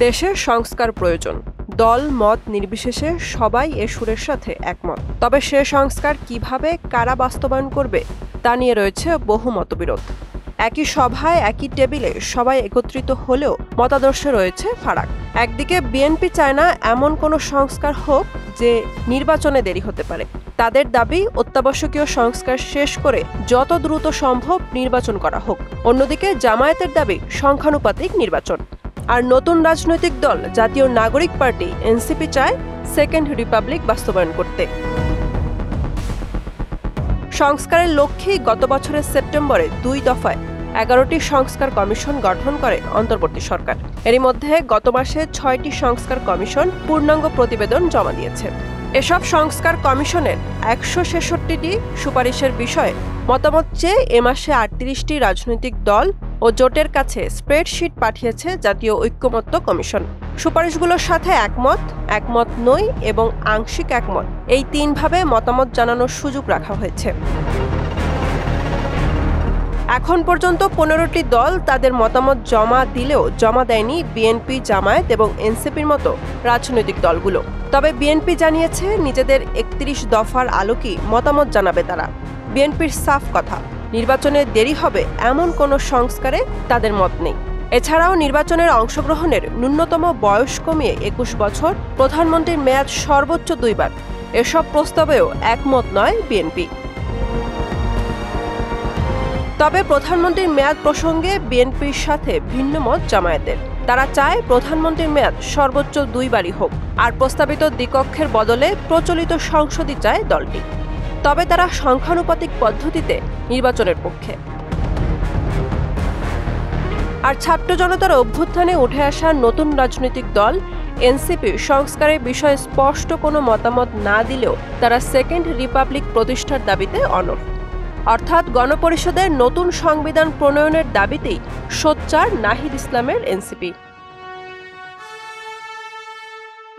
দেশে সংস্কার প্রয়োজন। দল মত নির্বিশেষে সবাই এ সুরের সাথে একমত। তবে সে সংস্কার কিভাবে কারা বাস্তবায়ন করবে তা নিয়ে রয়েছে বহু মতবিরোধ। একই সভায় একই টেবিলে সবাই একত্রিত হলেও মতাদর্শে রয়েছে ফারাক। একদিকে বিএনপি চায় না এমন কোনো সংস্কার হোক যে নির্বাচনে দেরি হতে পারে। তাদের দাবি অত্যাবশ্যকীয় সংস্কার শেষ করে যত দ্রুত সম্ভব নির্বাচন করা হোক। অন্যদিকে জামায়াতের দাবি সংখ্যানুপাতিক নির্বাচন। আর নতুন রাজনৈতিক দল জাতীয় নাগরিক পার্টি এনসিপি চায় সেকেন্ড রিপাবলিক বাস্তবায়ন করতে। সংস্কারের লক্ষ্যেই গত বছরের সেপ্টেম্বরে 2 দফায় 11টি সংস্কার কমিশন গঠন করে অন্তর্বর্তী সরকার। এরই মধ্যে গত মাসে 6টি সংস্কার কমিশন পূর্ণাঙ্গ প্রতিবেদন জমা দিয়েছে। এসব সংস্কার কমিশনের 166টি সুপারিশের বিষয়ে মতামত চেয়ে এ মাসে 38টি রাজনৈতিক দল ও জোটের কাছে স্প্রেডশিট পাঠিয়েছে জাতীয় ঐক্যমত্য কমিশন। সুপারিশগুলোর সাথে একমত, একমত নই এবং আংশিক একমত, এই 3 ভাবে মতামত জানানোর সুযোগ রাখা হয়েছে। এখন পর্যন্ত 15টি দল তাদের মতামত জমা দিলেও জমা দেয়নি বিএনপি, জামায়াত এবং এনসিপির মতো রাজনৈতিক দলগুলো। তবে বিএনপি জানিয়েছে নিজেদের 31 দফার আলোকেই মতামত জানাবে তারা। বিএনপির সাফ কথা, নির্বাচনে দেরি হবে এমন কোনো সংস্কারে তাদের মত নেই। এছাড়াও নির্বাচনের অংশগ্রহণের ন্যূনতম বয়স কমিয়ে 21 বছর, প্রধানমন্ত্রীর মেয়াদ সর্বোচ্চ 2 বার, এসব প্রস্তাবেও একমত নয় বিএনপি। তবে প্রধানমন্ত্রীর মেয়াদ প্রসঙ্গে বিএনপির সাথে ভিন্ন মত জামায়াতের। তারা চায় প্রধানমন্ত্রীর মেয়াদ সর্বোচ্চ 2 বারই হোক, আর প্রস্তাবিত দ্বিকক্ষের বদলে প্রচলিত সংসদই চায় দলটি। তবে তারা সংখ্যানুপাতিক পদ্ধতিতে নির্বাচনের পক্ষে। আর ছাত্র জনতার অভ্যুত্থানে উঠে আসা নতুন রাজনৈতিক দল এনসিপি সংস্কারের বিষয়ে স্পষ্ট কোনো মতামত না দিলেও তারা সেকেন্ড রিপাবলিক প্রতিষ্ঠার দাবিতে অনড়। অর্থাৎ গণপরিষদের নতুন সংবিধান প্রণয়নের দাবিতেই সোচ্চার নাহিদ ইসলামের এনসিপি।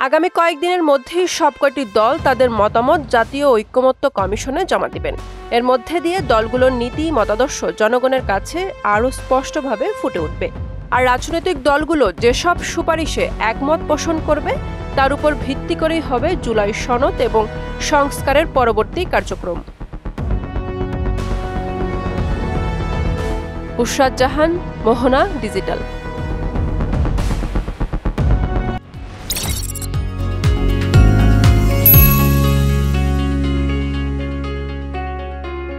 আগামী কয়েকদিনের মধ্যেই সবকটি দল তাদের মতামত জাতীয় ঐক্যমত্য কমিশনে জমা দিবেন। এর মধ্যে দিয়ে দলগুলোর নীতি মতাদর্শ জনগণের কাছে আরও স্পষ্টভাবে ফুটে উঠবে। আর রাজনৈতিক দলগুলো যেসব সুপারিশে একমত পোষণ করবে তার উপর ভিত্তি করেই হবে জুলাই সনদ এবং সংস্কারের পরবর্তী কার্যক্রম। বুশরাত জাহান, মোহনা ডিজিটাল।